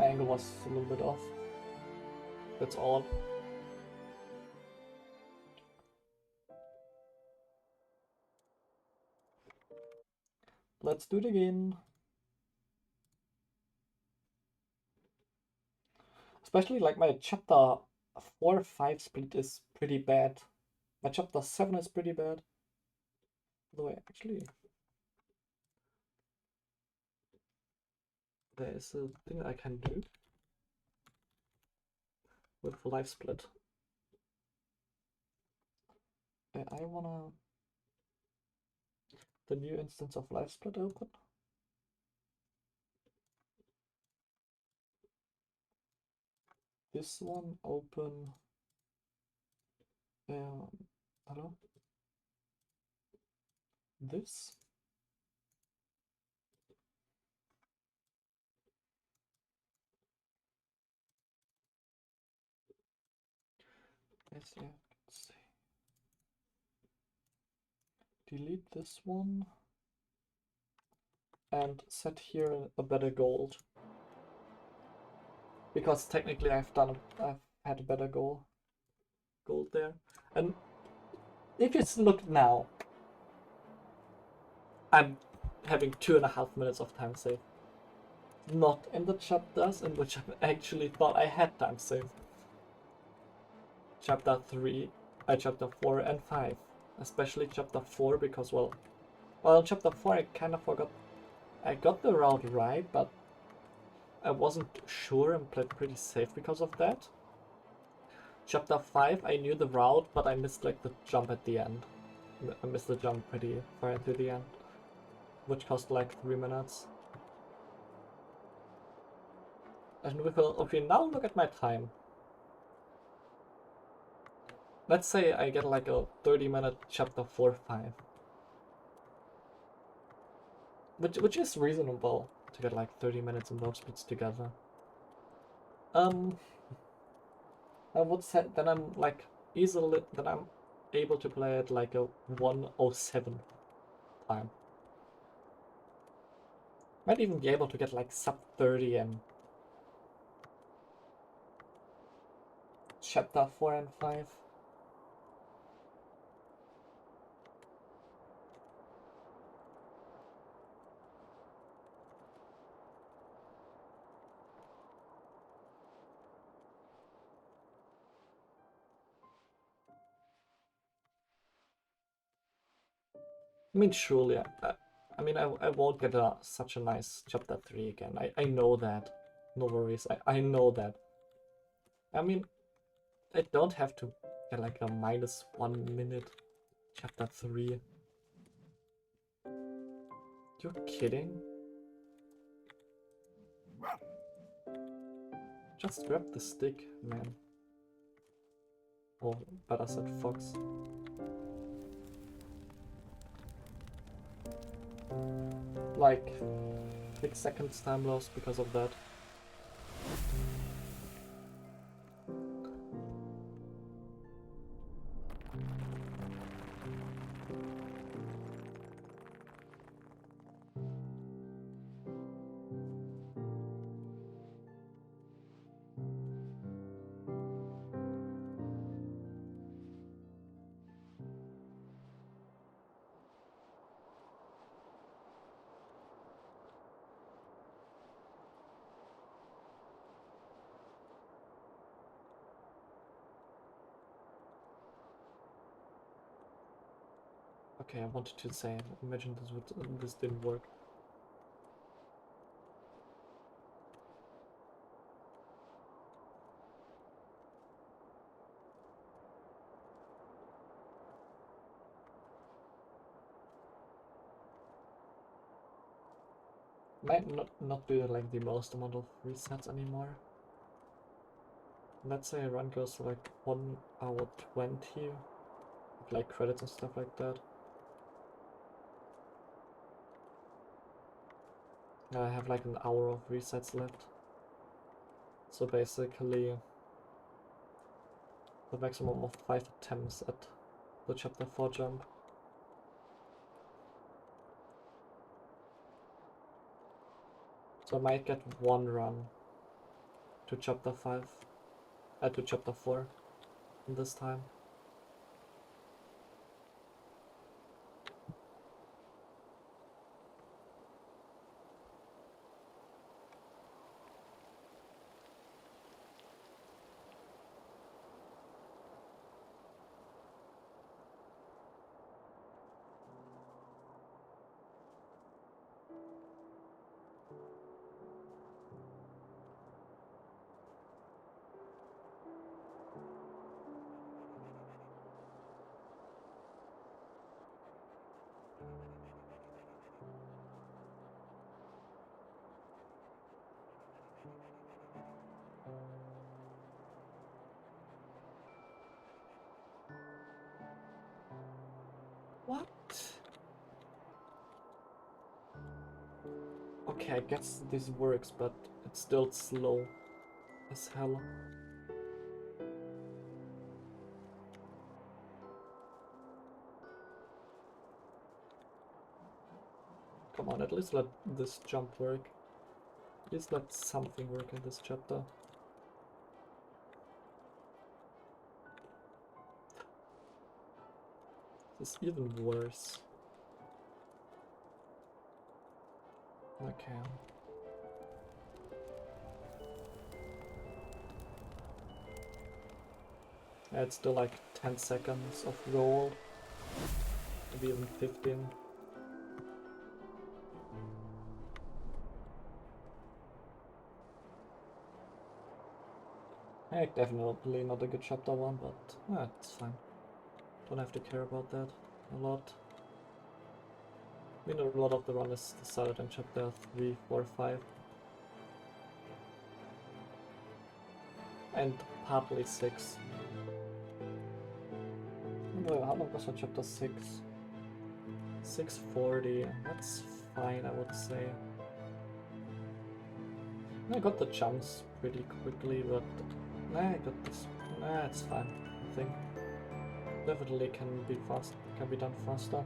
My angle was a little bit off. That's all. Let's do it again. Especially like my chapter 4-5 split is pretty bad. My chapter 7 is pretty bad. Although actually there is a thing I can do with live split. I wanna the new instance of live split open. This one open. Hello. This. Yes, yeah. Let's see. Delete this one and set here a better gold. Because technically I've had a better gold there. And if you look now, I'm having 2.5 minutes of time save. Not in the chapters in which I actually thought I had time save. Chapter 3, chapter 4 and 5. Especially chapter 4 because, well, chapter 4 I kind of forgot. I got the route right, but I wasn't sure and played pretty safe because of that. Chapter 5 I knew the route, but I missed like the jump at the end. I missed the jump pretty far into the end, which cost like 3 minutes. And if we now look at my time, let's say I get like a 30-minute chapter 4-5. Which is reasonable to get like 30 minutes in both splits together. I would say then I'm like easily, then I'm able to play at like a 1:07 time. Might even be able to get like sub 30 and chapter 4 and 5. I mean, surely, I mean, I won't get such a nice chapter 3 again. I know that. No worries, I know that. I mean, I don't have to get like a -1 minute chapter 3. You're kidding? Just grab the stick, man. Oh, but I said fox. Like 6 seconds time loss because of that. Okay, I wanted to say, imagine this didn't work. Might not do like the most amount of resets anymore. Let's say a run goes to like 1 hour 20, with like credits and stuff like that. I have like an hour of resets left. So basically the maximum of 5 attempts at the chapter 4 jump. So I might get 1 run to chapter 5, to chapter 4 this time. What? Okay, I guess this works, but it's still slow as hell. Come on, at least let this jump work. At least let something work in this chapter. This is even worse. Okay. Yeah, it's still like 10 seconds of roll. Maybe even 15. Yeah, definitely not a good chapter 1, but it's fine. Don't have to care about that a lot. I mean, a lot of the run is decided in chapter 3, 4, 5. And partly 6. How long was for chapter 6? 640. That's fine, I would say. I got the jumps pretty quickly, but I got this. It's fine, I think. Definitely can be done faster.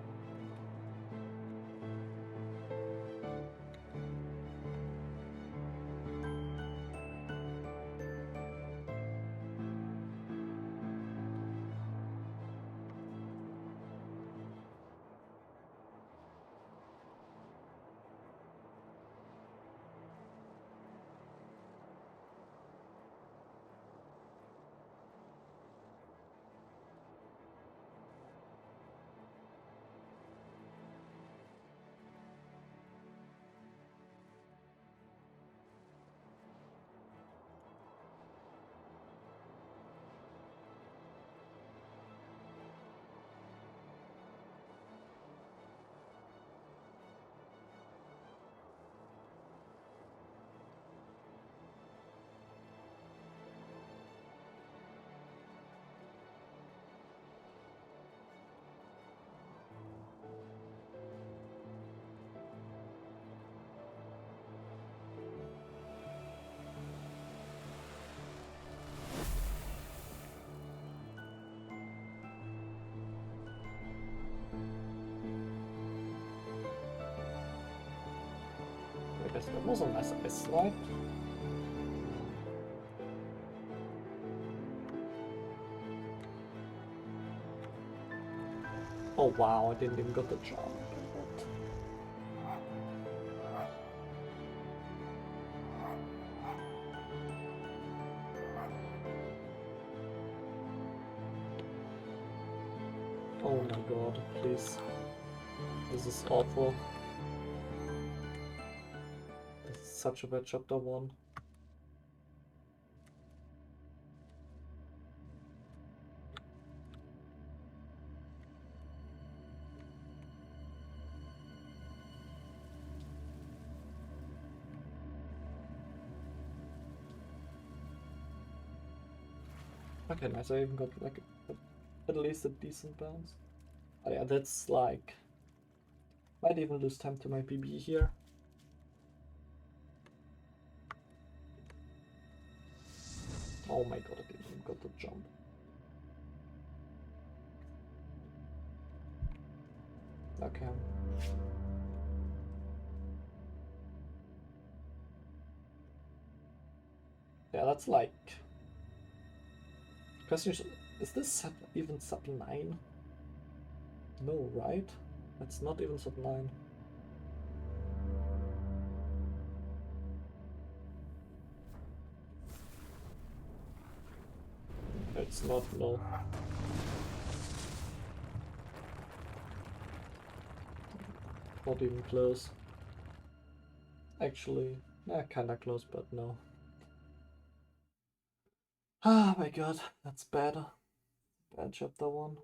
I guess that was a nice ice slide. Oh wow, I didn't even get the jump. Oh my god, please. This is awful. This is such a bad chapter 1. Okay, nice. I even got like at least a decent bounce. Oh yeah, that's like... Might even lose time to my PB here. Oh my god, I didn't even got the jump. Okay. Yeah, that's like... Question is this even sub 9? No, right? It's not even sub 9. It's not, no. Not even close. Actually, kinda close, but no. Ah, my god, that's bad. Bad chapter 1.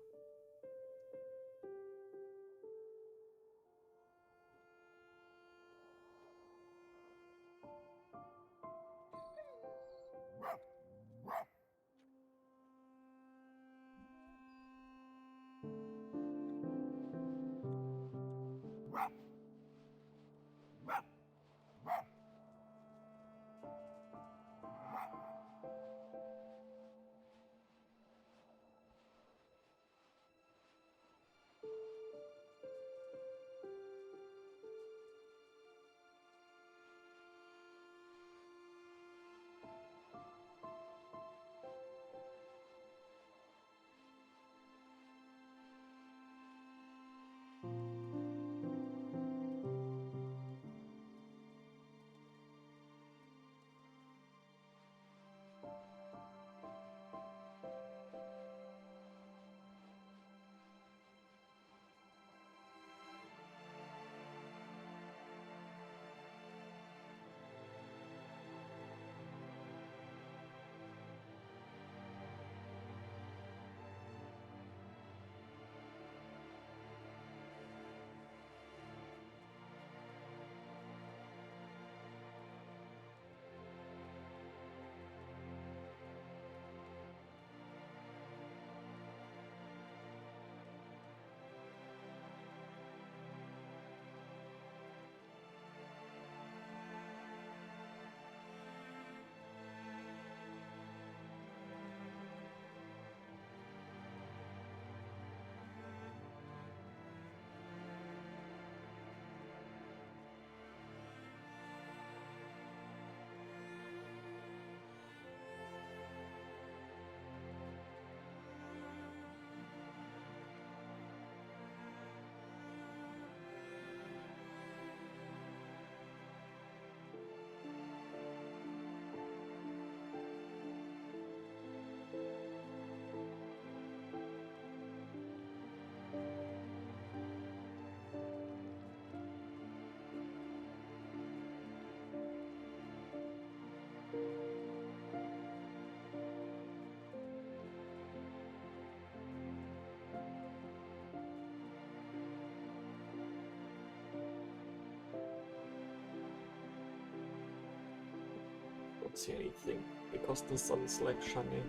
Don't see anything, because the sun is like shining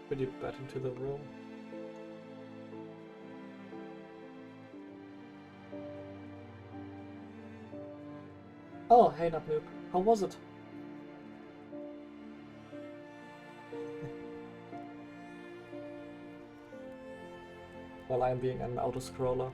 pretty bad into the room. Oh, hey Nabnoob, how was it? While I'm being an auto-scroller.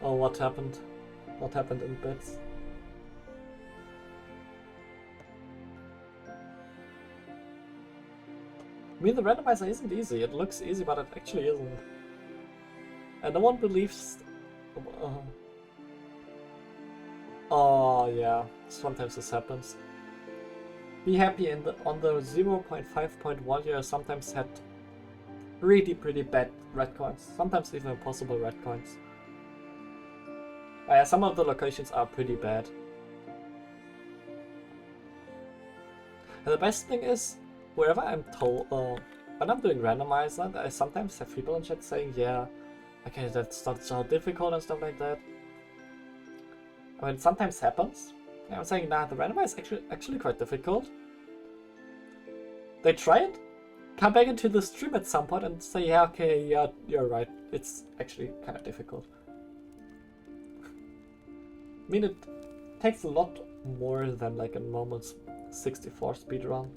Oh, what happened? What happened in bits? I mean, the randomizer isn't easy. It looks easy, but it actually isn't. And no one believes... Oh, yeah. Sometimes this happens. Be happy on the 0.5.1 you sometimes had pretty bad red coins. Sometimes even impossible red coins. Some of the locations are pretty bad. And the best thing is, wherever I'm told, when I'm doing randomizer, I sometimes have people in chat saying, yeah, okay, that's not so difficult and stuff like that. I mean, it sometimes happens. I'm saying, nah, the randomizer is actually quite difficult. They try it, come back into the stream at some point and say, yeah, okay, yeah, you're right. It's actually kind of difficult. I mean, it takes a lot more than like a normal 64 speedrun,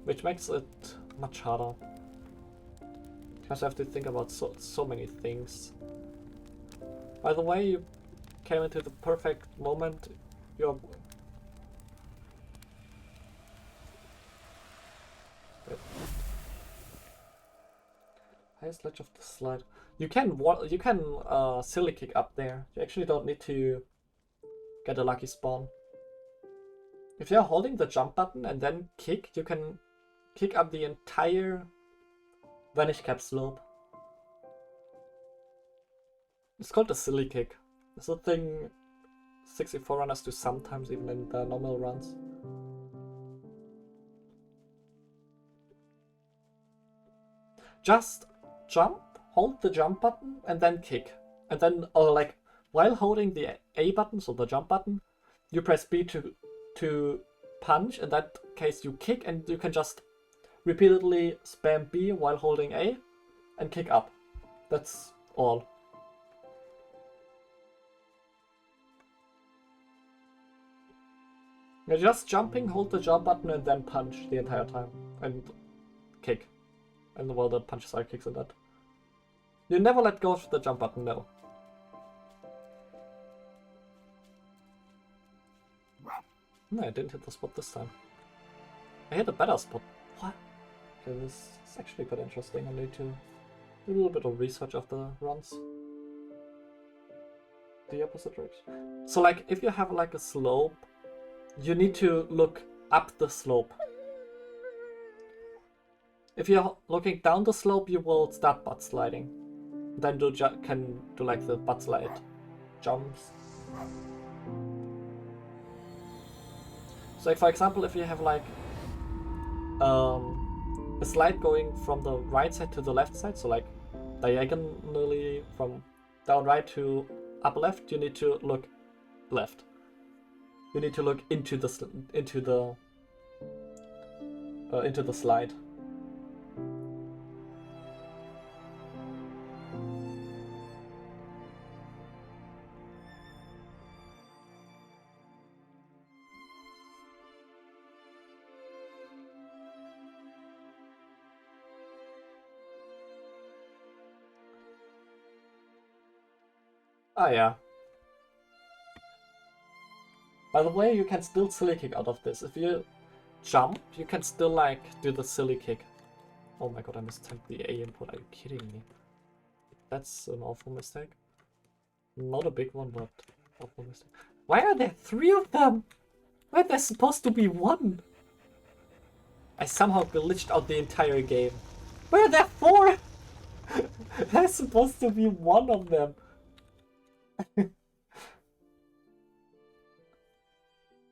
which makes it much harder. Because I have to think about so many things. By the way, you came into the perfect moment. You're... Highest ledge of the slide. You can silly kick up there. You actually don't need to get a lucky spawn. If you're holding the jump button and then kick, you can kick up the entire vanish cap slope. It's called a silly kick. It's a thing 64 runners do sometimes, even in the normal runs. Just jump, hold the jump button, and then kick. And then, or like, while holding the A button, so the jump button, you press B to punch. In that case, you kick, and you can just repeatedly spam B while holding A and kick up. That's all. You're just jumping, hold the jump button, and then punch the entire time. And kick. And well, the punches are kicks in that. You never let go of the jump button, no. No, I didn't hit the spot this time. I hit a better spot. What? Okay, this is actually quite interesting. I need to do a little bit of research of the runs. The opposite direction. So like, if you have like a slope, you need to look up the slope. If you're looking down the slope, you will start butt sliding. Then can do like the butt slide jumps. So like, for example, if you have like a slide going from the right side to the left side, so like diagonally from down right to up left, you need to look left. You need to look into the slide. Ah, yeah. By the way, you can still silly kick out of this. If you jump, you can still like do the silly kick. Oh my god, I mistyped the A input. Are you kidding me? That's an awful mistake. Not a big one, but awful mistake. Why are there 3 of them? Why are there supposed to be 1? I somehow glitched out the entire game. Why are there 4? There's supposed to be 1 of them.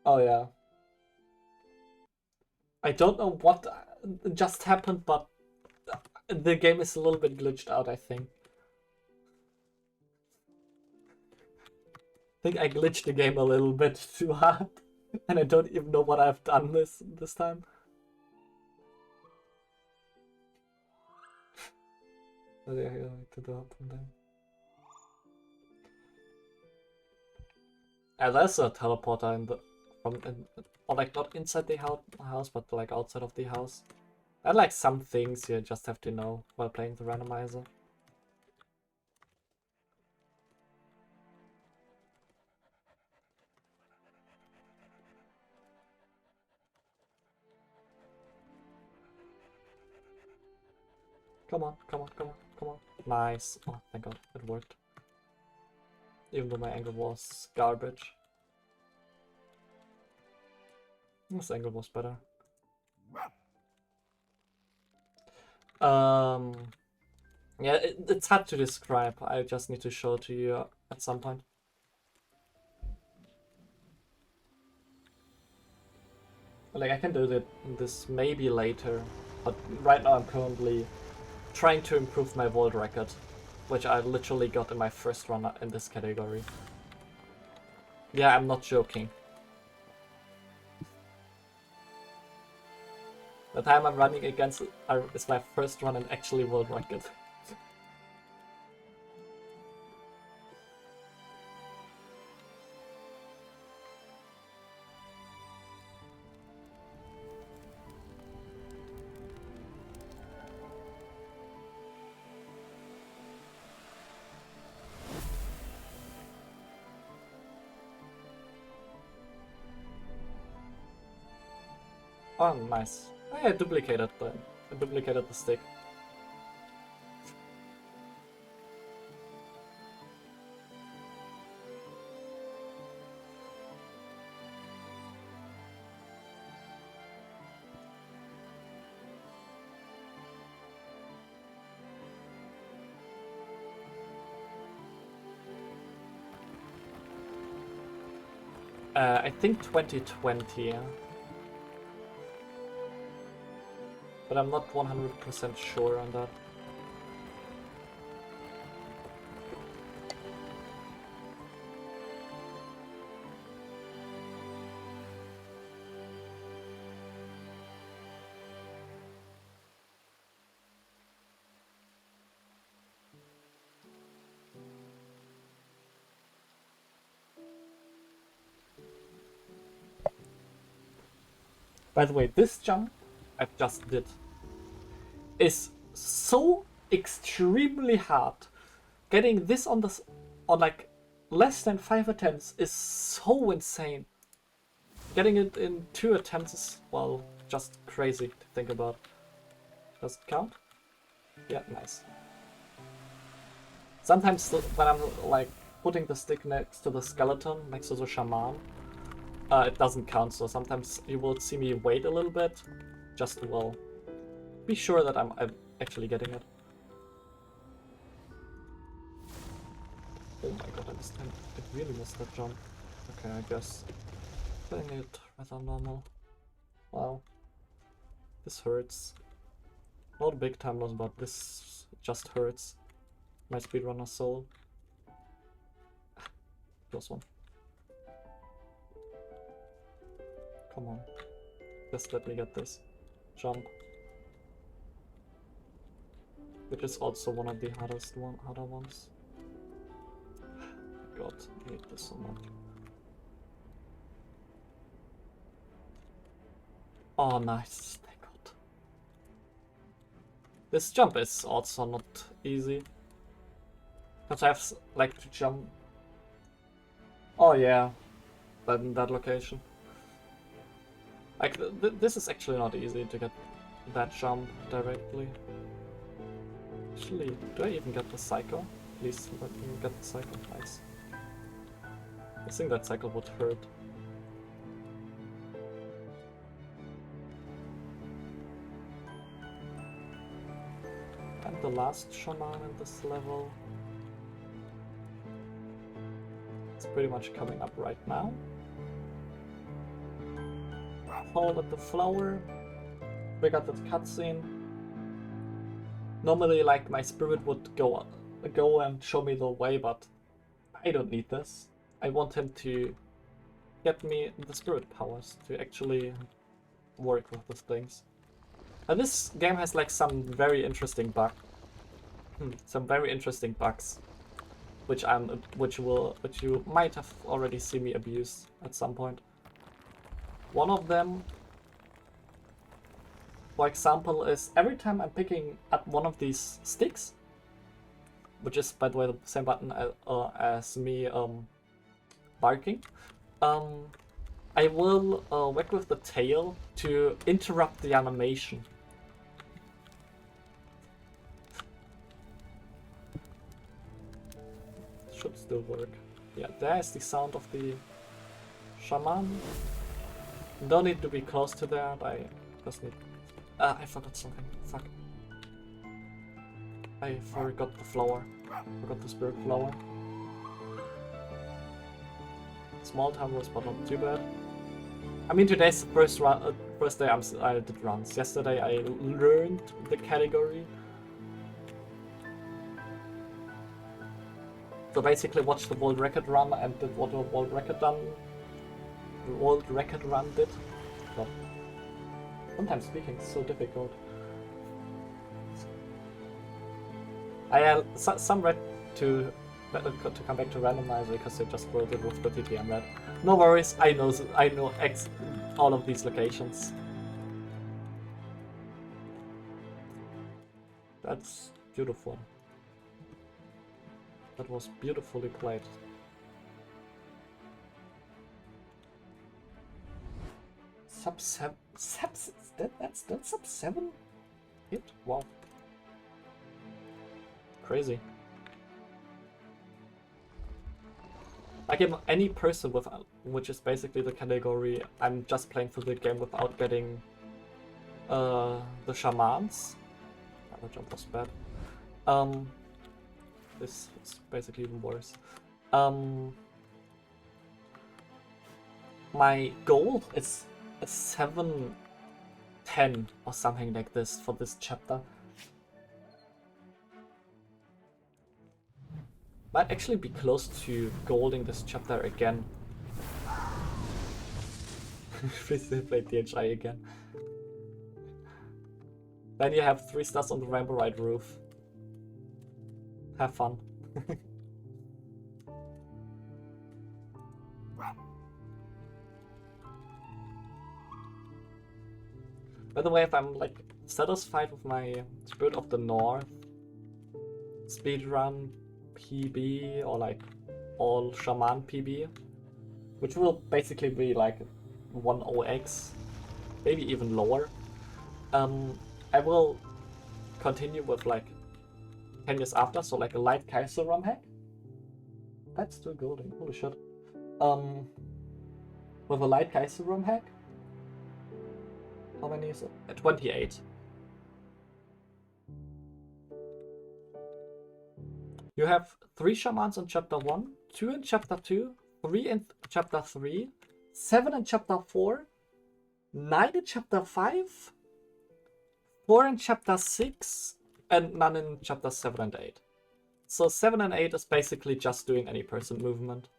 Oh yeah. I don't know what just happened, but the game is a little bit glitched out, I think. I think I glitched the game a little bit too hard, and I don't even know what I've done this time. Oh, yeah, to the up and down. Yeah, there's a teleporter in the or like not inside the house, but like outside of the house. And like some things you just have to know while playing the randomizer. Come on, come on, come on, come on. Nice. Oh, thank god, it worked. Even though my angle was garbage. This angle was better. Yeah, it's hard to describe. I just need to show it to you at some point. Like, I can do this maybe later, but right now I'm currently trying to improve my world record, which I literally got in my first run in this category. Yeah, I'm not joking. The time I'm running against is my first run in actually world record. Oh, nice. I duplicated the stick. I think 2020. But I'm not 100% sure on that. By the way, this jump I just did is so extremely hard. Getting this on like less than 5 attempts is so insane. Getting it in 2 attempts is, well, just crazy to think about. Does it count? Yeah, nice. Sometimes when I'm like putting the stick next to the skeleton, next to the shaman, it doesn't count, so sometimes you will see me wait a little bit, just to, well, be sure that I'm actually getting it. Oh my god, I really missed that jump. Okay, I guess playing it rather normal. Wow. This hurts. Not a big time loss, but this just hurts. My speedrunner soul. Close one. Come on. Just let me get this. Jump. Which is also one of the harder ones. God, I hate this so much. Oh, nice. Thank God. This jump is also not easy. Because I have like to jump. Oh yeah, in that location. Like this is actually not easy to get that jump directly. Actually, do I even get the cycle? Please let me get the cycle. Nice. I think that cycle would hurt. And the last shaman in this level. It's pretty much coming up right now. Hold at the flower. We got that cutscene. Normally, like, my spirit would go and show me the way, but I don't need this. I want him to get me the spirit powers to actually work with these things. And this game has like some very interesting bugs, which you might have already seen me abuse at some point. One of them, for example, is every time I'm picking up one of these sticks, which is, by the way, the same button as me barking, I will whack with the tail to interrupt the animation. Should still work. Yeah, there's the sound of the shaman. Don't need to be close to that, I just need... I forgot something, fuck. I forgot the flower. Forgot the spirit flower. Small time was, but not too bad. I mean, today's the first day I did runs. Yesterday I learned the category. So basically watched the world record run and did what the world record run did. But Sometimes speaking is so difficult. I some read to come back to randomizer because they just wrote it with the TTM red. No worries, I know all of these locations. That's beautiful. That was beautifully played. Sub 7. That's sub 7 hit? Wow. Crazy. Like any person with, which is basically the category I'm just playing through the game without getting the Shamans. The jump was bad. This is basically even worse. My goal is a 7-10 or something like this for this chapter. Might actually be close to golding this chapter again. Please play DHI again. Then you have 3 stars on the Rainbow Ride roof. Have fun. By the way, if I'm like satisfied with my Spirit of the North speedrun PB or like all Shaman PB, which will basically be like 10x, maybe even lower, I will continue with like 10 years after, so like a light Kaiser ROM hack. That's still golden, holy shit. With a light Kaiser ROM hack. How many is it? 28. You have 3 Shamans in chapter 1, 2 in chapter 2, 3 in chapter 3, 7 in chapter 4, 9 in chapter 5, 4 in chapter 6, and none in chapter 7 and 8. So 7 and 8 is basically just doing any person movement.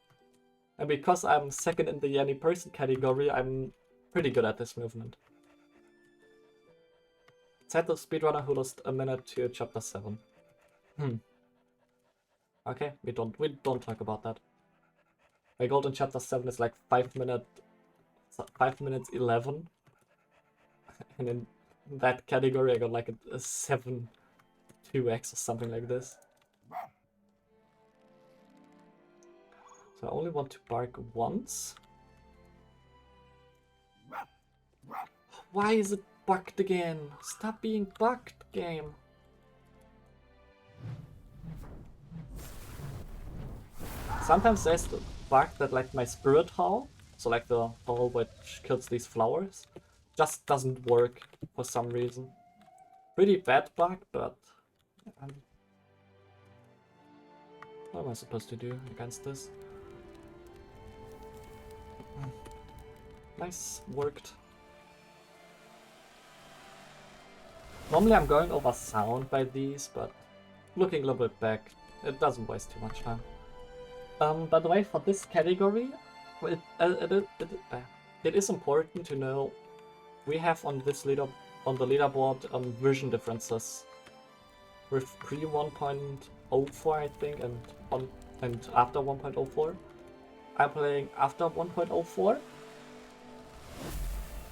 And because I'm second in the any person category, I'm pretty good at this movement. Said the speedrunner who lost a minute to chapter 7. Okay, we don't talk about that. My gold in chapter 7 is like 5 minutes 11. And in that category I got like a 7-2x or something like this. So I only want to bark once. Why is it bugged again? Stop being bugged, game. Sometimes there's the bug that like my spirit hall, so like the hall which kills these flowers, just doesn't work for some reason. Pretty bad bug, but what am I supposed to do against this? Nice, worked. Normally I'm going over sound by these, but looking a little bit back, it doesn't waste too much time. By the way, for this category, it is important to know we have on this on the leaderboard version differences with pre 1.04 I think and after 1.04. I'm playing after 1.04.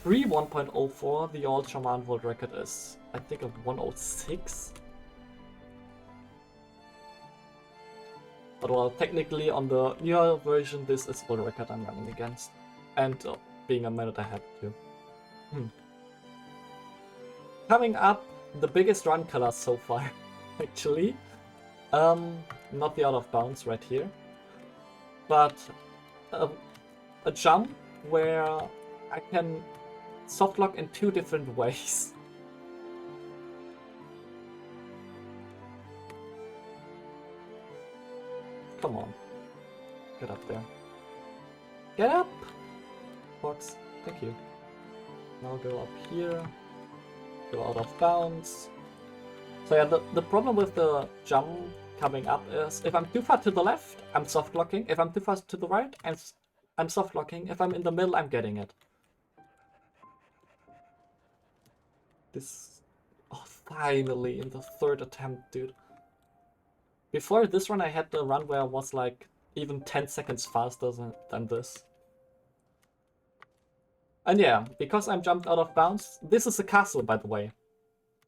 Pre 1.04, the old Shaman world record is I think of 106. But well, technically on the newer version, this is the record I'm running against. And being a minute ahead too. Coming up, the biggest run killer so far, actually. Not the out of bounds right here. But a jump where I can softlock in 2 different ways. Come on. Get up there. Get up! Fox, thank you. Now go up here. Go out of bounds. So yeah, the problem with the jump coming up is if I'm too far to the left, I'm soft locking. If I'm too far to the right, I'm soft locking. If I'm in the middle, I'm getting it. this. Oh, finally, in the third attempt, dude. Before this run, I had the run where I was like even 10 seconds faster than this. And yeah, because I'm jumped out of bounds, this is a castle, by the way,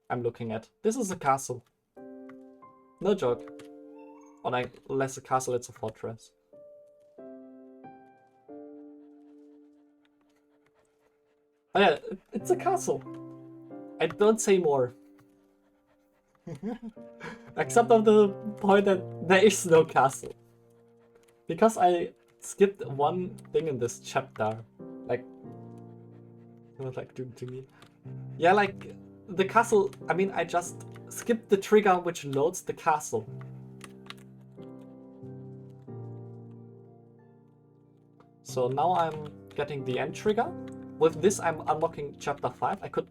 I'm looking at. This is a castle. No joke. Or like, less a castle, it's a fortress. Oh yeah, it's a castle. I don't say more. Except of the point that there is no castle. Because I skipped one thing in this chapter. Like, what like doing to me? Yeah, like, the castle, I mean, I just skipped the trigger which loads the castle. So now I'm getting the end trigger. With this, I'm unlocking chapter 5. I could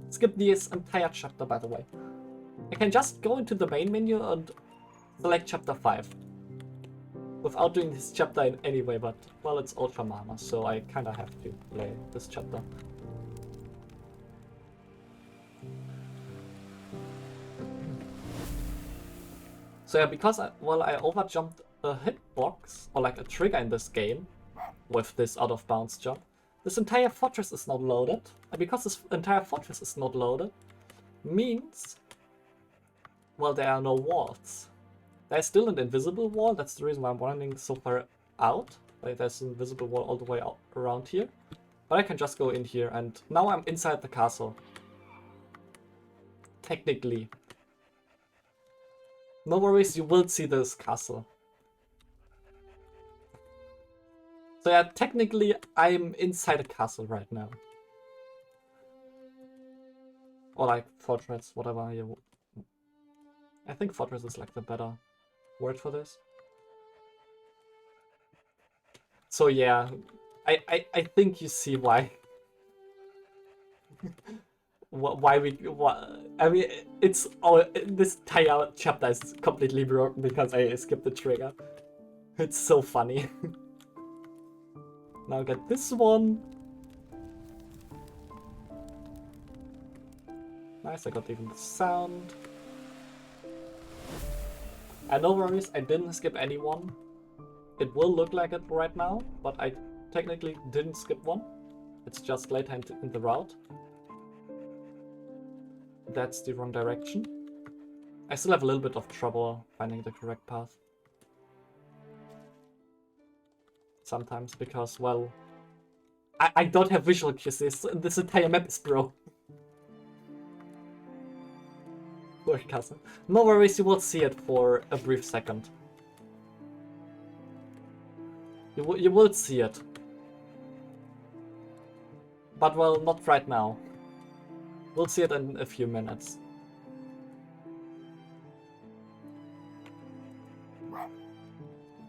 skip this entire chapter, by the way. I can just go into the main menu and select chapter 5. Without doing this chapter in any way, but, well, it's Ultra Mana, so I kinda have to play this chapter. So yeah, because I overjumped a hitbox, or like a trigger in this game, with this out of bounds jump, this entire fortress is not loaded. And because this entire fortress is not loaded, means, well, there are no walls. There's still an invisible wall, that's the reason why I'm running so far out. Like, there's an invisible wall all the way out around here. But I can just go in here, and now I'm inside the castle. Technically. No worries, you will see this castle. So yeah, technically I'm inside a castle right now. Or like fortress, whatever you... I think fortress is like the better word for this. So yeah, I think you see why. Why I mean, it's all... This entire chapter is completely broken because I skipped the trigger. It's so funny. Now get this one. Nice, I got even the sound. And no worries, I didn't skip anyone. It will look like it right now, but I technically didn't skip one. It's just later in the route. That's the wrong direction. I still have a little bit of trouble finding the correct path. Sometimes because, well, I don't have visual cues. This entire map is broken. Poor cousin. No worries, you will see it for a brief second. You will see it. But, well, not right now. We'll see it in a few minutes.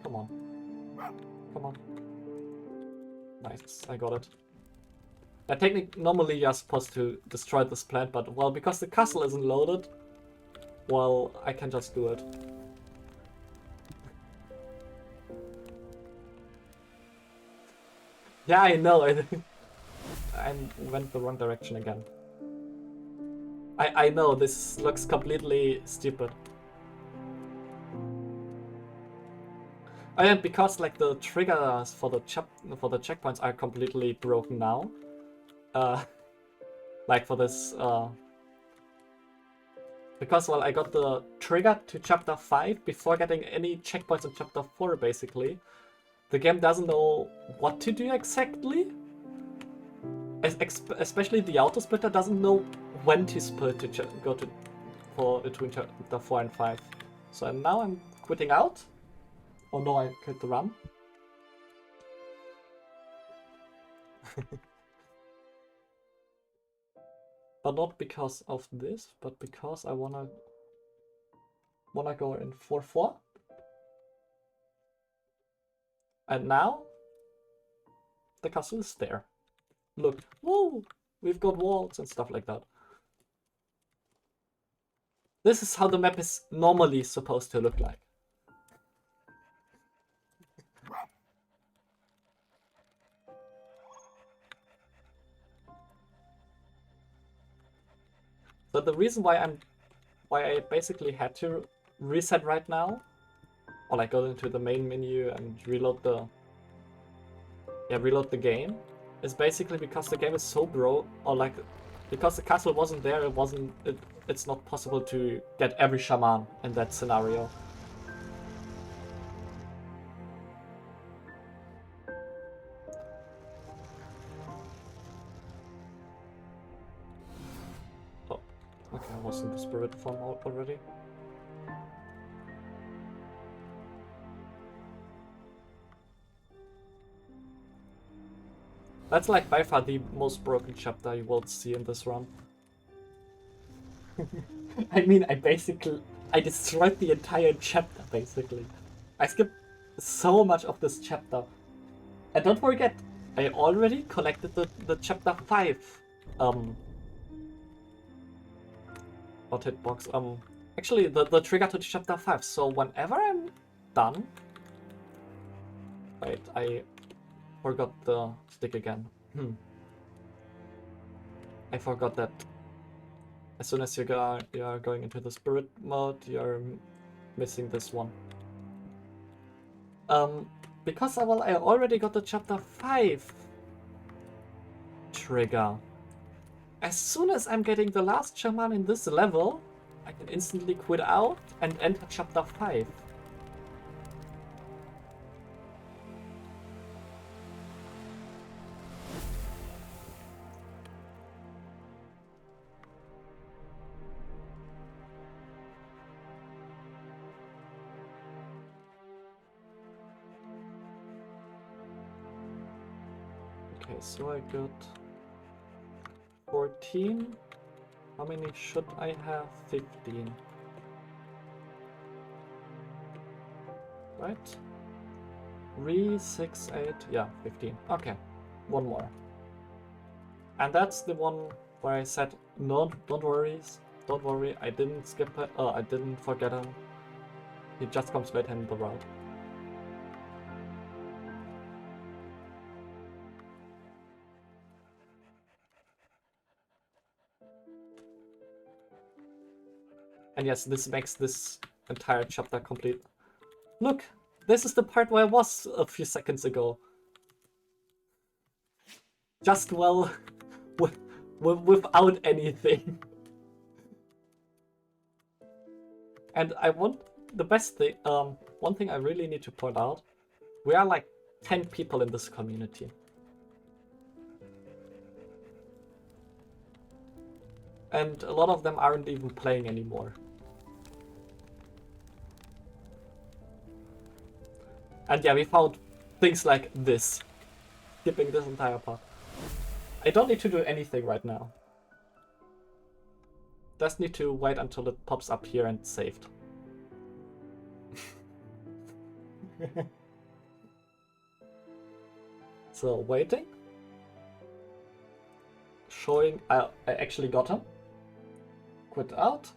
Come on. Come on. Nice, I got it. Normally you're supposed to destroy this plant, but, well, because the castle isn't loaded, well, I can just do it. Yeah, I know. I went the wrong direction again. I know, this looks completely stupid. And because like the triggers for the checkpoints are completely broken now. Like for this because, well, I got the trigger to chapter 5 before getting any checkpoints in chapter 4 basically. The game doesn't know what to do exactly. Especially the auto splitter doesn't know when to split to go to between chapter 4 and 5. So now I'm quitting out. Oh no, I quit the run. But not because of this, but because I wanna go in 4-4. And now the castle is there. Look, whoa, we've got walls and stuff like that. This is how the map is normally supposed to look like. But the reason why I basically had to reset right now, or like go into the main menu and reload the game, is basically because the game is so broke, or like because the castle wasn't there, it's not possible to get every shaman in that scenario. Oh, okay, I was in the spirit form already. That's like by far the most broken chapter you will see in this run. I mean, I destroyed the entire chapter, basically. I skipped so much of this chapter. And don't forget, I already collected the chapter 5 not hitbox, actually the trigger to chapter 5, so whenever I'm done... Wait, I forgot the stick again. I forgot that as soon as you are going into the spirit mode, you're missing this one. Because I already got the chapter 5 trigger. As soon as I'm getting the last shaman in this level, I can instantly quit out and enter chapter 5. Okay, so I got 14. How many should I have? 15. Right? 3, 6, 8, yeah, 15. Okay, one more. And that's the one where I said, no, don't worry, I didn't skip it, I didn't forget him. He just comes later in the route. And yes, this makes this entire chapter complete. Look, this is the part where I was a few seconds ago. Just, well, without anything. And I want the best thing, one thing I really need to point out, we are like 10 people in this community. And a lot of them aren't even playing anymore. And yeah, we found things like this. Skipping this entire part. I don't need to do anything right now. Just need to wait until it pops up here and saved. So, waiting. Showing I actually got him. Quit out.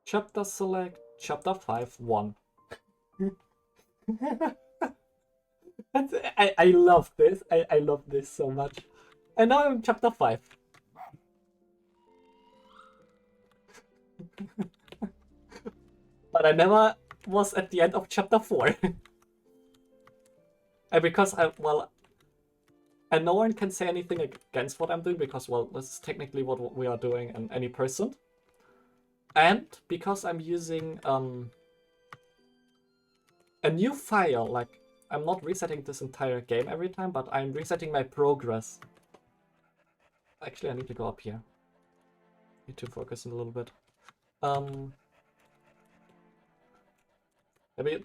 Chapter select, chapter 5, 1. I love this. I love this so much. And now I'm in chapter 5. But I never was at the end of chapter 4. And because and no one can say anything against what I'm doing because, well, this is technically what we are doing in any person. And because I'm using a new file, like I'm not resetting this entire game every time, but I'm resetting my progress. Actually, I need to go up here. Need to focus a little bit.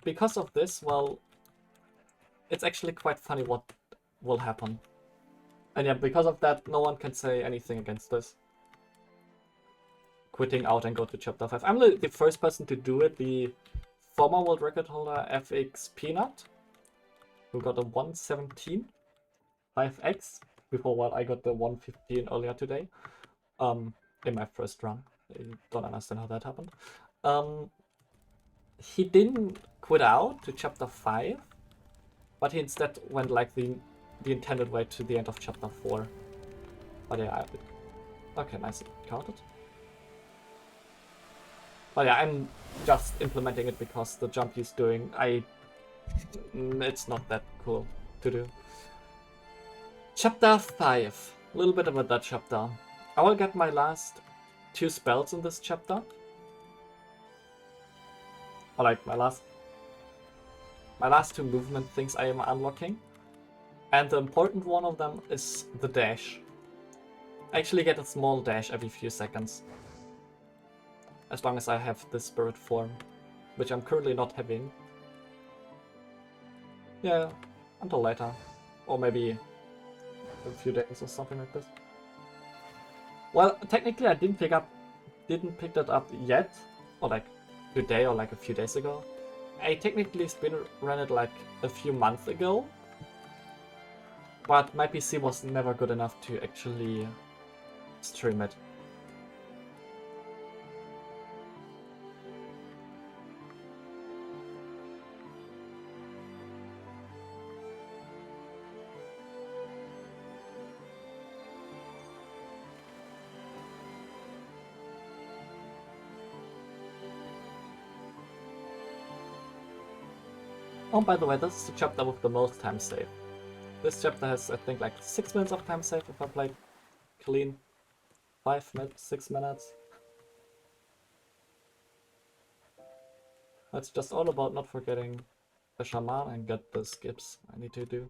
Because of this, well, it's actually quite funny what will happen. And yeah, because of that, no one can say anything against this. Quitting out and go to chapter 5. I'm the first person to do it, the former world record holder FX Peanut, who got a 117 5x before, well, I got the 115 earlier today, in my first run. I don't understand how that happened. he didn't quit out to chapter 5, but he instead went like the intended way to the end of chapter 4. But yeah, okay, nice, counted. But yeah, I'm just implementing it because the jump he's doing, it's not that cool to do. Chapter 5, a little bit about that chapter. I will get my last 2 spells in this chapter. Or like my last 2 movement things I am unlocking. And the important one of them is the dash. I actually get a small dash every few seconds. As long as I have the spirit form, which I'm currently not having. Yeah, until later. Or maybe a few days or something like this. Well, technically I didn't pick that up yet. Or like today or like a few days ago. I technically ran it like a few months ago. But my PC was never good enough to actually stream it. Oh, by the way, this is the chapter with the most time save. This chapter has, I think, like 6 minutes of time save if I play clean. 5 minutes, 6 minutes. It's just all about not forgetting the shaman and get the skips I need to do.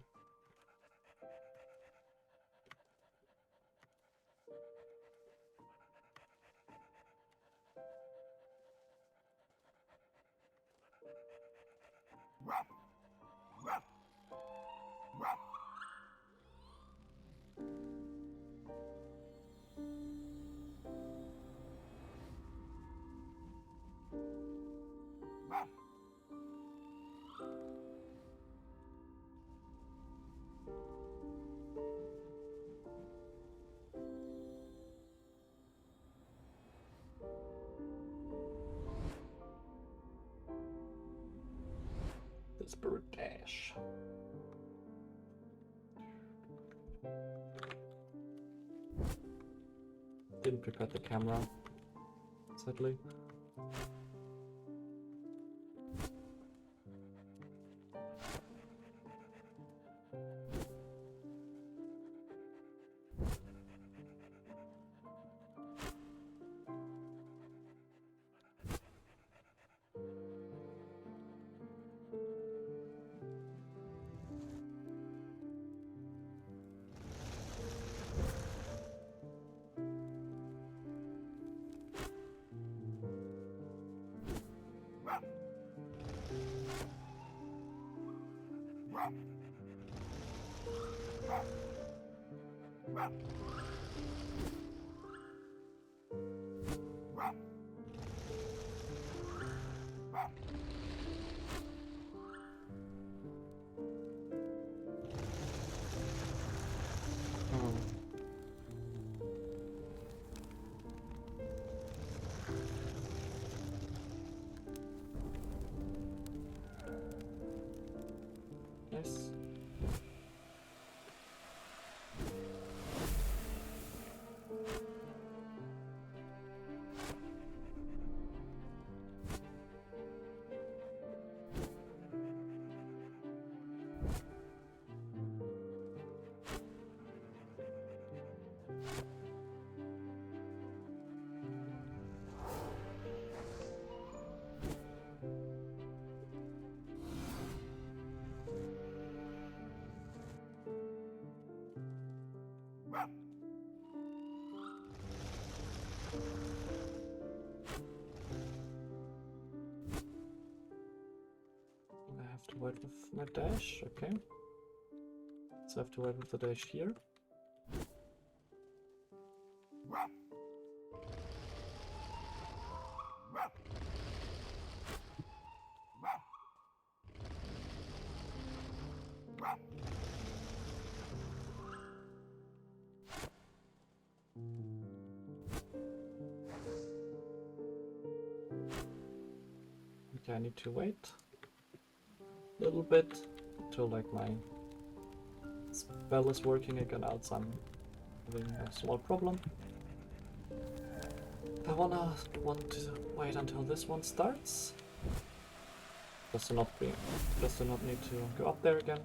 The spirit dash. Didn't prepare the camera, sadly. Nice. I have to wait with my dash, okay. So I have to wait with the dash here. Okay, I need to wait a little bit until like my spell is working again, else I'm having a small problem. I want to wait until this one starts. Just to not need to go up there again.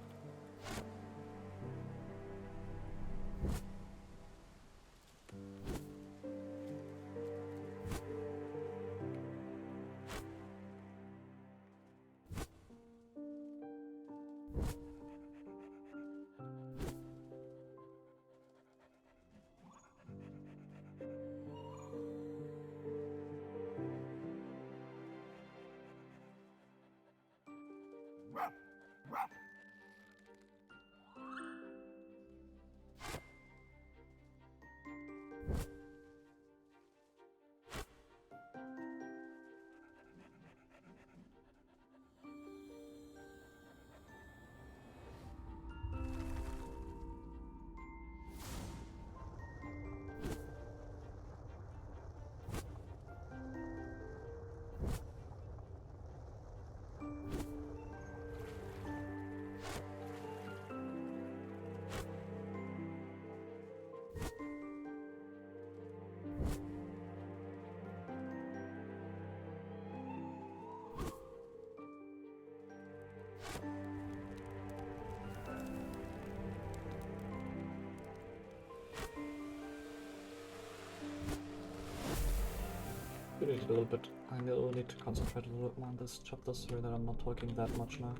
A little bit. I will need to concentrate a little bit more on this chapter so that I'm not talking that much now.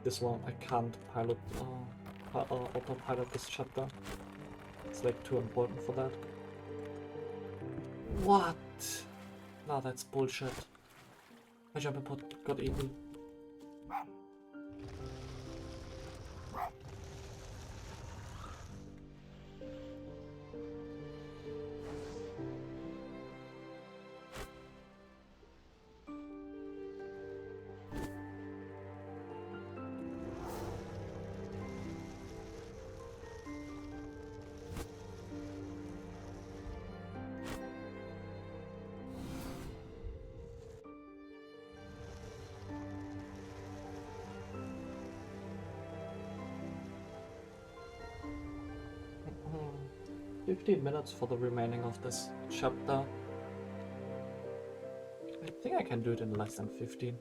This one I can't autopilot this chapter. It's like too important for that. What? No, that's bullshit. My jump input got eaten. Hmm. 15 minutes for the remaining of this chapter. I think I can do it in less than 15.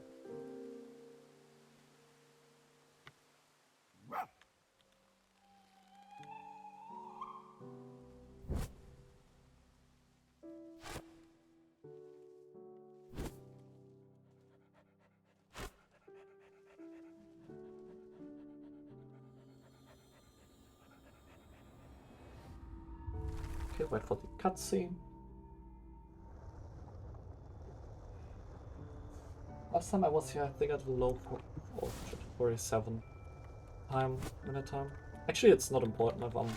Okay, wait for the cutscene. Last time I was here, I think at the low 47 minute time. Actually, it's not important if I'm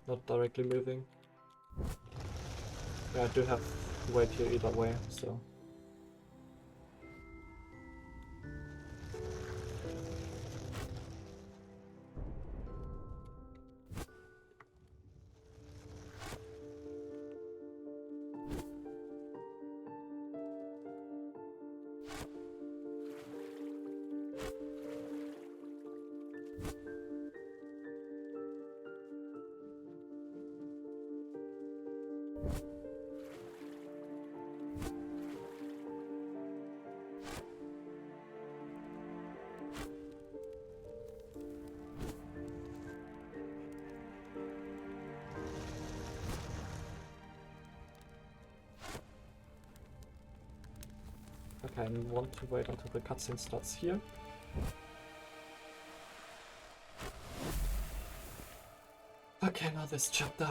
not directly moving. Yeah, I do have to wait here either way, so. Okay, I want to wait until the cutscene starts here. Okay, now this chapter.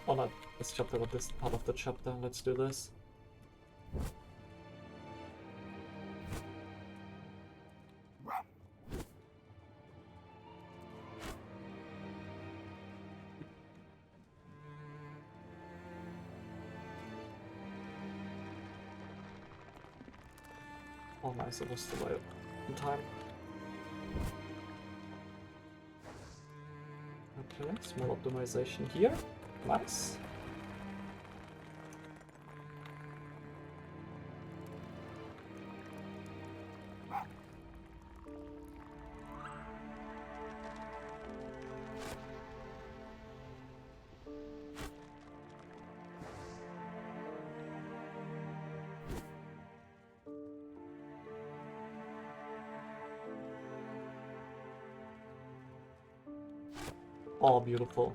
Oh, not this chapter, but this part of the chapter. Let's do this. Oh nice, it was still in time. Okay, small optimization here. Nice. Oh, beautiful.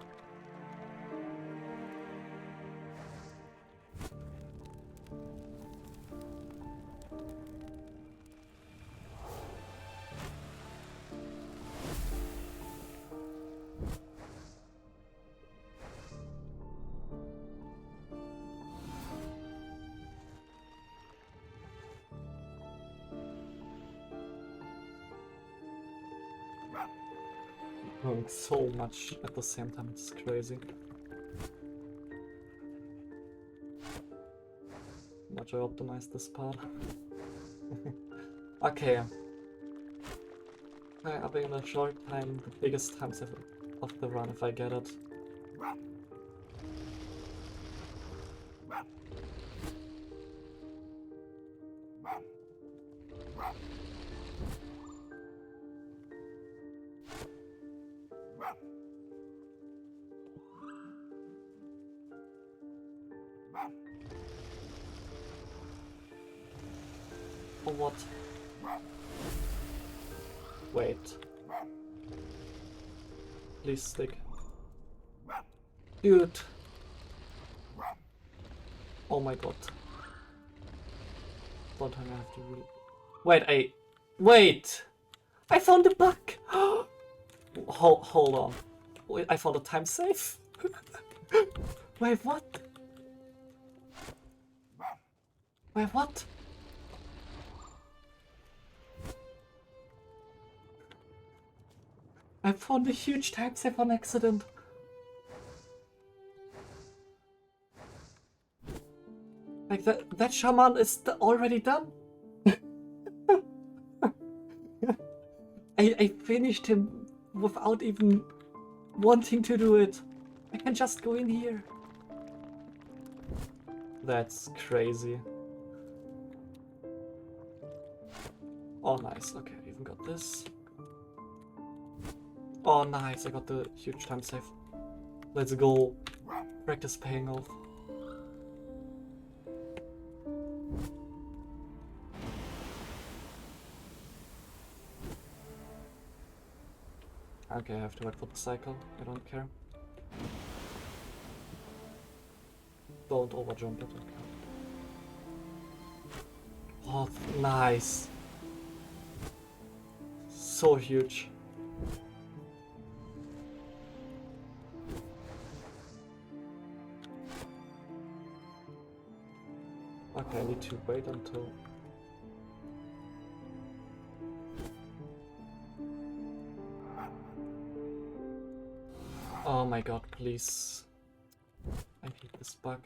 Doing so much at the same time, it's crazy. Much I optimized this part. Okay. I'll be in a short time the biggest times of the run if I get it. Oh, what? Wait. Please stick. Dude. Oh my god. One time I have to really... Wait! I found a bug! Hold on. Wait, I found a time save? Wait, what? Wait, what? I found a huge time save on accident. Like that shaman is already done. I finished him without even wanting to do it. I can just go in here. That's crazy. Oh, nice. Okay, I even got this. Oh, nice. I got the huge time save. Let's go. Practice paying off. Okay, I have to wait for the cycle. I don't care. Don't overjump it. Okay. Oh, nice. So huge. Okay, I need to wait until... Oh my god, please. I hate this bug.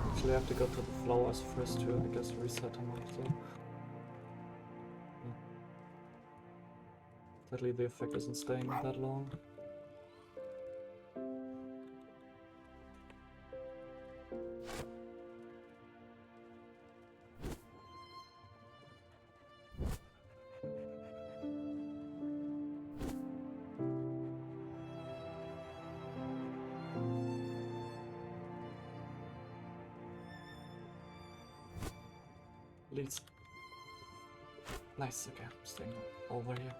Actually, I have to go to the flowers first to, I guess, reset them also. Sadly, the effect isn't staying that long. Please. Nice, okay, I'm staying over here.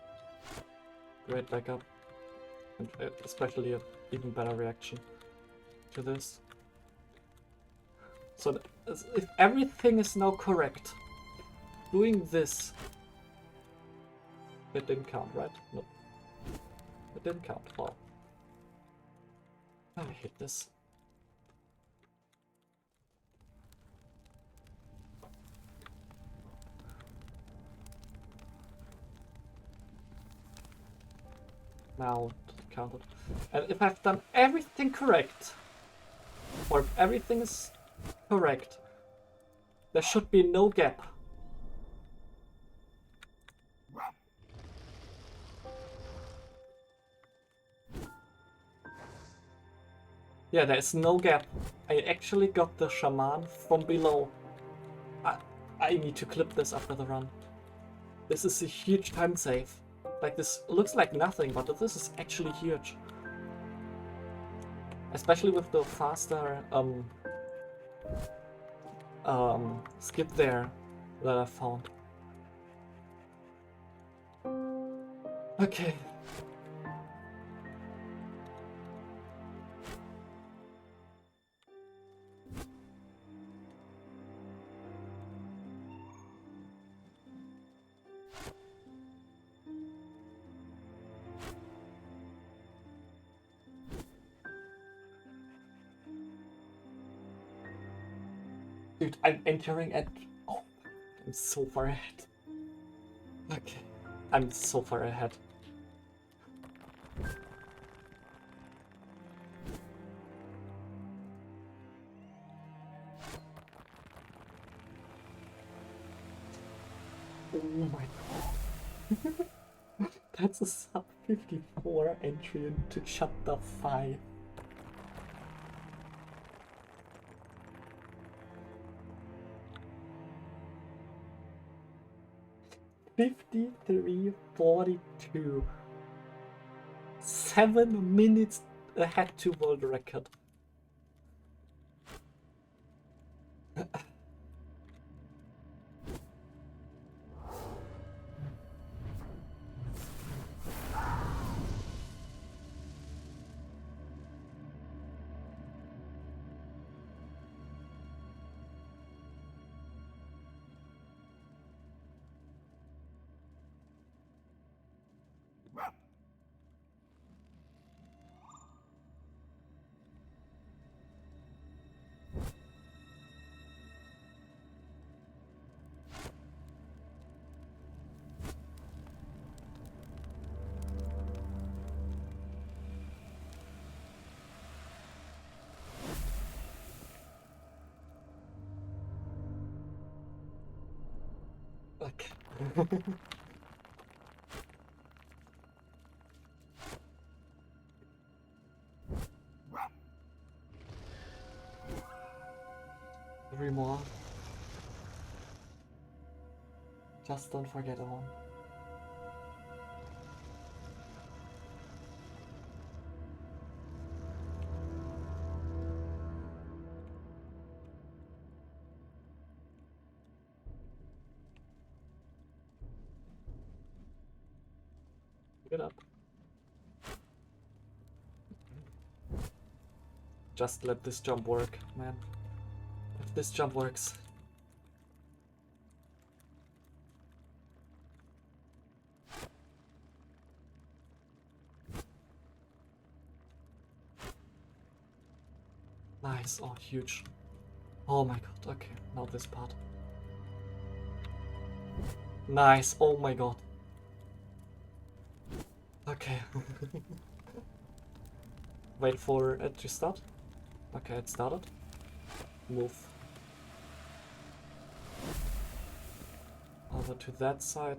Great backup. And especially an even better reaction to this. So if everything is now correct, doing this, it didn't count, right? No. It didn't count. Wow. I hate this. Now counted. And if I've done everything correct, or if everything is correct, there should be no gap. Yeah, there is no gap. I actually got the shaman from below. I need to clip this after the run. This is a huge time save. Like, this looks like nothing, but this is actually huge. Especially with the faster skip there that I found. Okay. Dude, I'm entering at... Oh, I'm so far ahead. Okay, I'm so far ahead. Oh my god. That's a sub 54 entry into chapter 5. $53.42. 7 minutes ahead to world record. Okay. 3 more. Just don't forget one. Get up. Just let this jump work, man. If this jump works. Nice, oh huge. Oh my god, okay, now this part. Nice, oh my god. Okay. Wait for it to start. Okay, it started. Move over to that side.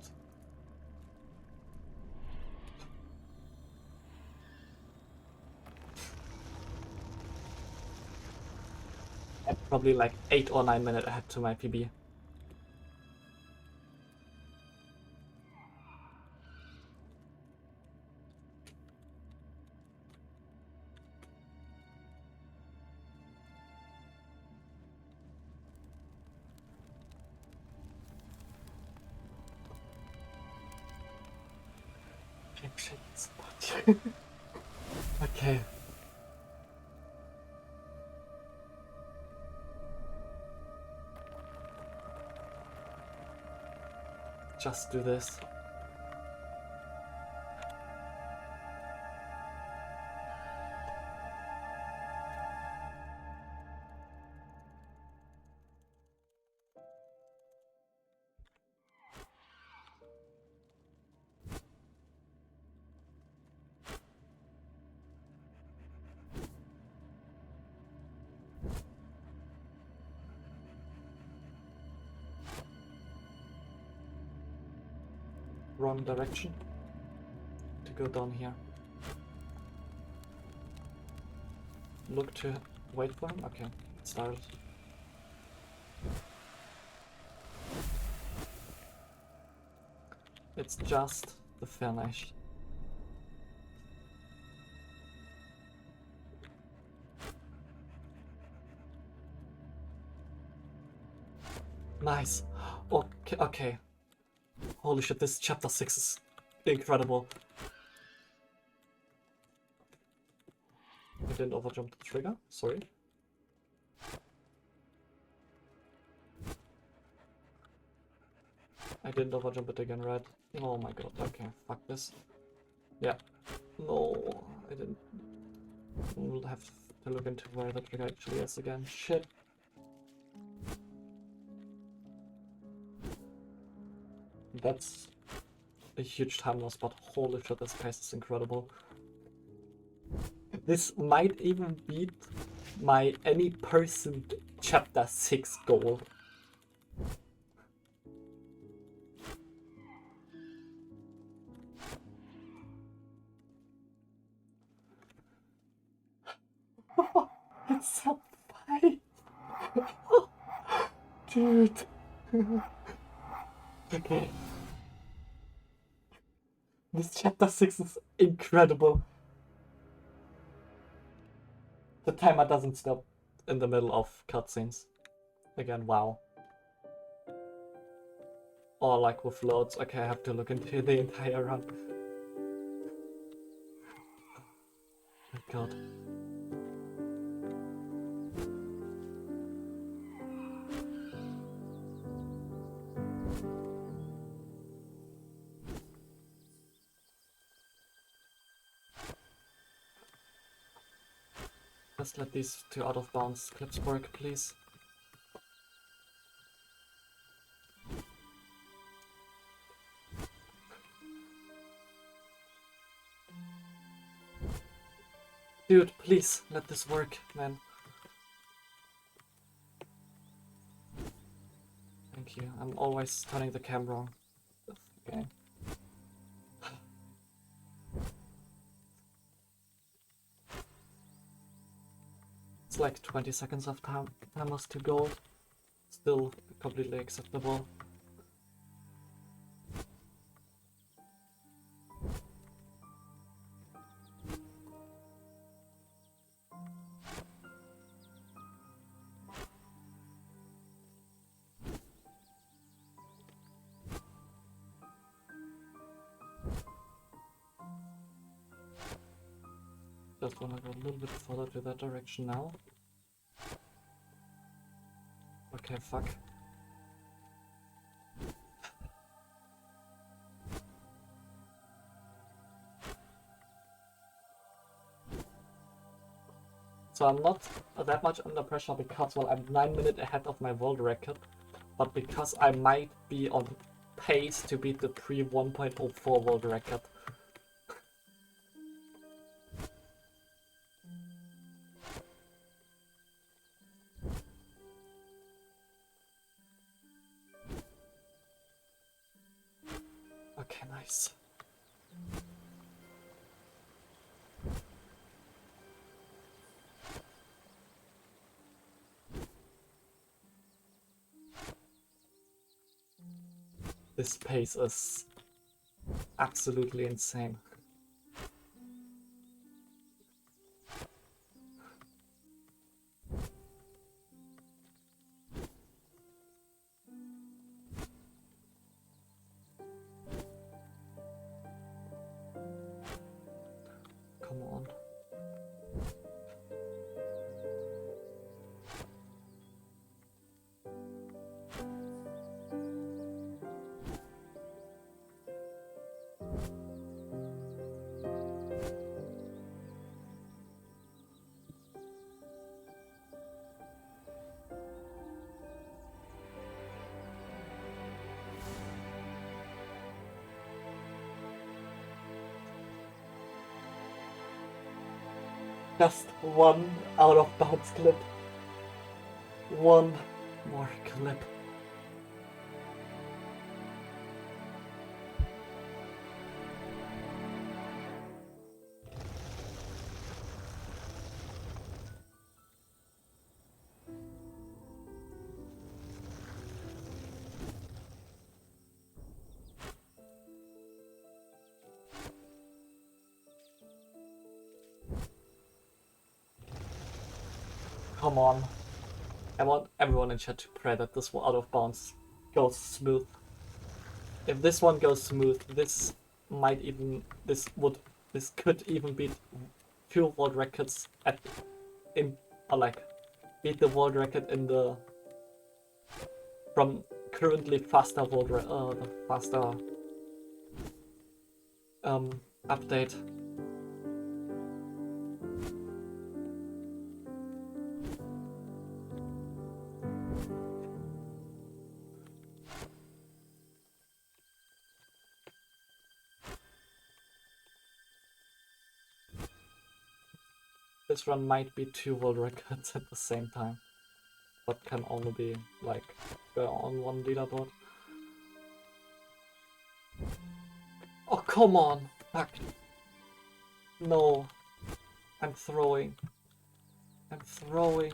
I'm probably like 8 or 9 minutes ahead to my PB. Okay. Just do this. Wrong direction to go down here. Look to wait for him. Okay, it started. It's just the finish. Nice. Okay, okay. Holy shit, this chapter 6 is incredible. I didn't overjump the trigger, sorry. I didn't overjump it again, right? Oh my god, okay, fuck this. Yeah. No, I didn't. We'll have to look into where the trigger actually is again. Shit. That's a huge time loss, but holy shit, this pace is incredible. This might even beat my any person chapter 6 goal. It's so funny. Dude. Okay. This chapter 6 is incredible. The timer doesn't stop in the middle of cutscenes. Again, wow. Or like with loads. Okay, I have to look into the entire run. My god. Just let these two out of bounds clips work, please. Dude, please, let this work, man. Thank you. I'm always turning the cam wrong. Okay. It's like 20 seconds of time loss to gold. Still completely acceptable. Just wanna go a little bit further to that direction now. Okay, fuck. So I'm not that much under pressure because, well, I'm 9 minutes ahead of my world record, but because I might be on pace to beat the pre-1.04 world record. Okay, nice. This pace is absolutely insane. Come on. Just one out of bounds clip. One more clip. come on. I want everyone in chat to pray that this one out of bounds goes smooth. If this one goes smooth, this could even beat few world records beat the world record in the from currently faster the faster update. This run might be 2 world records at the same time, but can only be like on one leaderboard. Oh, come on! Fuck. No. I'm throwing. I'm throwing.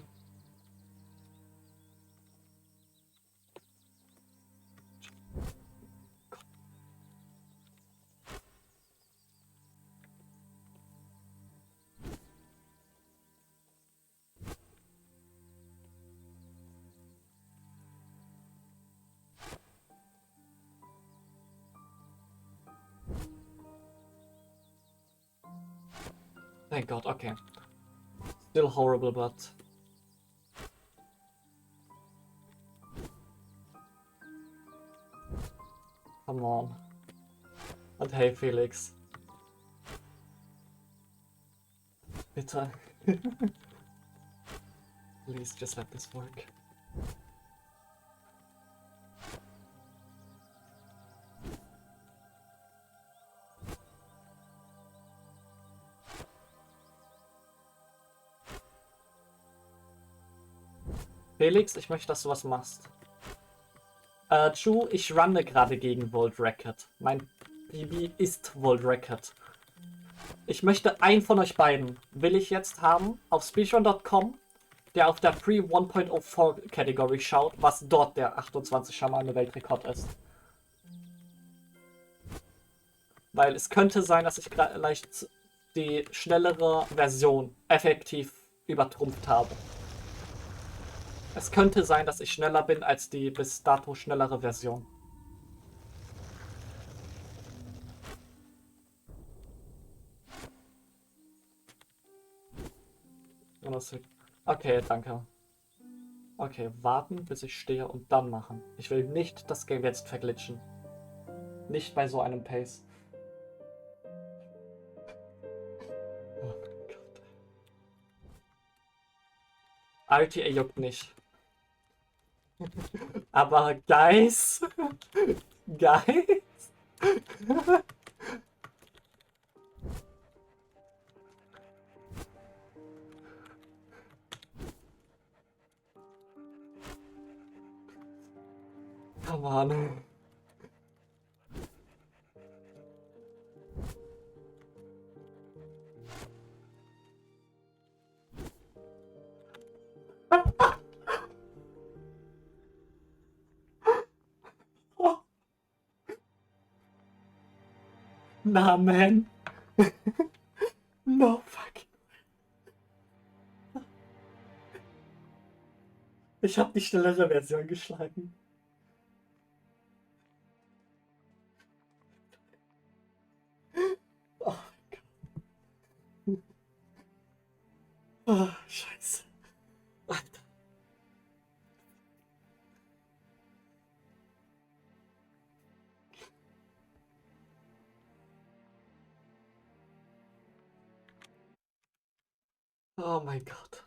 Thank God, okay. Still horrible, but... Come on. And hey, Felix. Bitte. Please just let this work. Felix, ich möchte, dass du was machst. Chu, ich runne gerade gegen World Record. Mein PB ist World Record. Ich möchte einen von euch beiden, will ich jetzt haben, auf speedrun.com, der auf der Pre 1.04 Category schaut, was dort der 28 Schamane Weltrekord ist. Weil es könnte sein, dass ich vielleicht die schnellere Version effektiv übertrumpft habe. Es könnte sein, dass ich schneller bin als die bis dato schnellere Version. Okay, danke. Okay, warten, bis ich stehe und dann machen. Ich will nicht das Game jetzt verglitschen. Nicht bei so einem Pace. Oh Gott. RTA juckt nicht. Aber Guys. Guys. Come on. Nah, man. No fucking. Ich habe die schnellere Version geschlagen. Oh mein Gott. Oh, Scheiße. Alter. Oh mein Gott.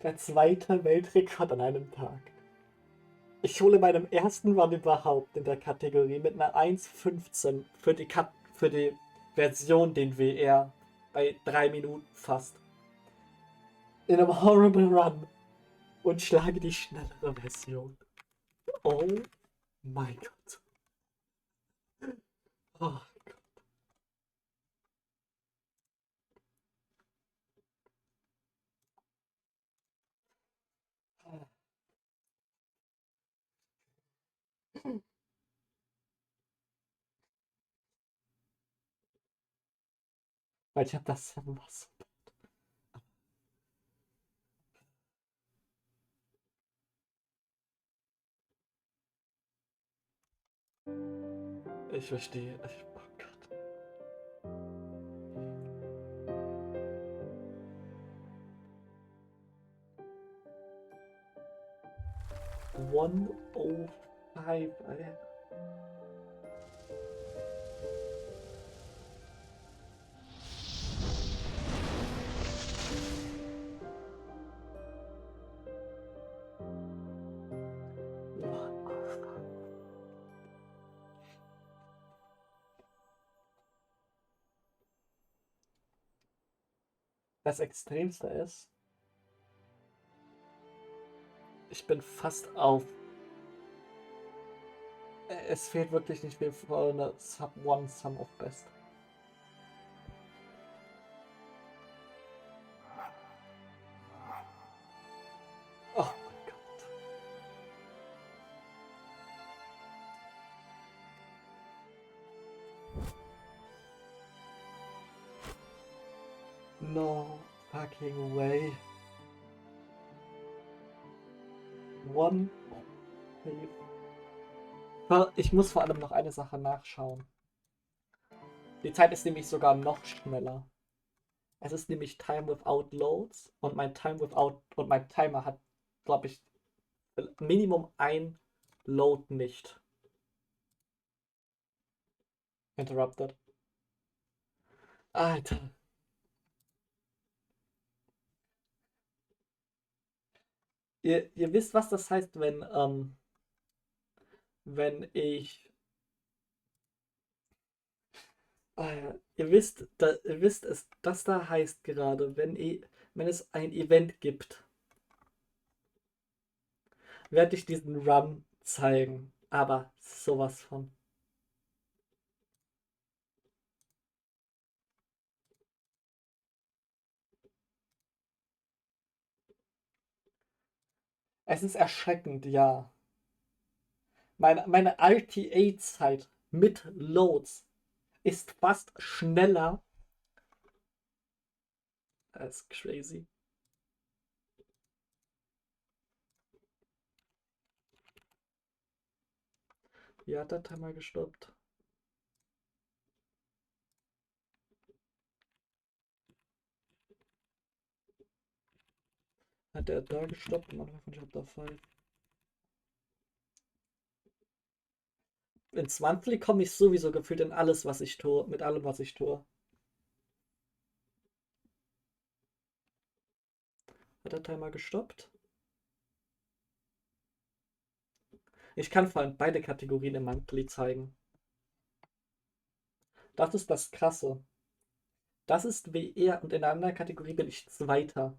Der 2. Weltrekord an einem Tag. Ich hole meinem ersten Run überhaupt in der Kategorie mit einer 1,15 für die Version den WR bei 3 Minuten fast. In einem Horrible Run. Und schlage die schnellere Version. Oh mein Gott. Oh Gott. Weil ich habe das was. Ich verstehe. Oh Gott. One oh five. Das Extremste ist, ich bin fast auf. Es fehlt wirklich nicht viel für eine Sub One Sum of Best. Oh mein Gott. No fucking way. One. Ich muss vor allem noch eine Sache nachschauen. Die Zeit ist nämlich sogar noch schneller. Es ist nämlich Time Without Loads und mein Timer hat, glaube ich, Minimum ein Load nicht. Interrupted. Alter. Ihr wisst, was das heißt, wenn ich. Ihr wisst es, das da heißt gerade, wenn es ein Event gibt, werde ich diesen Run zeigen. Aber sowas von. Es ist erschreckend, ja. Meine RTA-Zeit mit Loads ist fast schneller. Das ist crazy. Wie hat der Timer gestoppt? Hat der da gestoppt? Am Anfang von Chapter 5. Ins Monthly komme ich sowieso gefühlt in alles, was ich tue. Mit allem, was ich tue. Hat der Timer gestoppt? Ich kann vor allem beide Kategorien im Monthly zeigen. Das ist das Krasse. Das ist WR und in der anderen Kategorie bin ich Zweiter.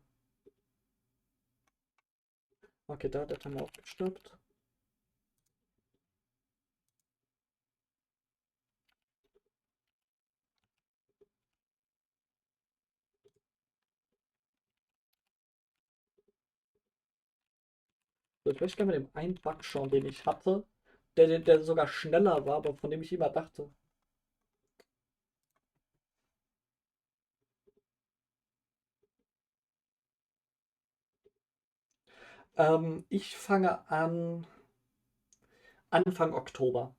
Okay, da hat der Timer auch gestoppt. So, ich möchte gerne mit dem einen Bug schauen, den ich hatte, der sogar schneller war, aber von dem ich immer dachte. Ich fange an Anfang Oktober.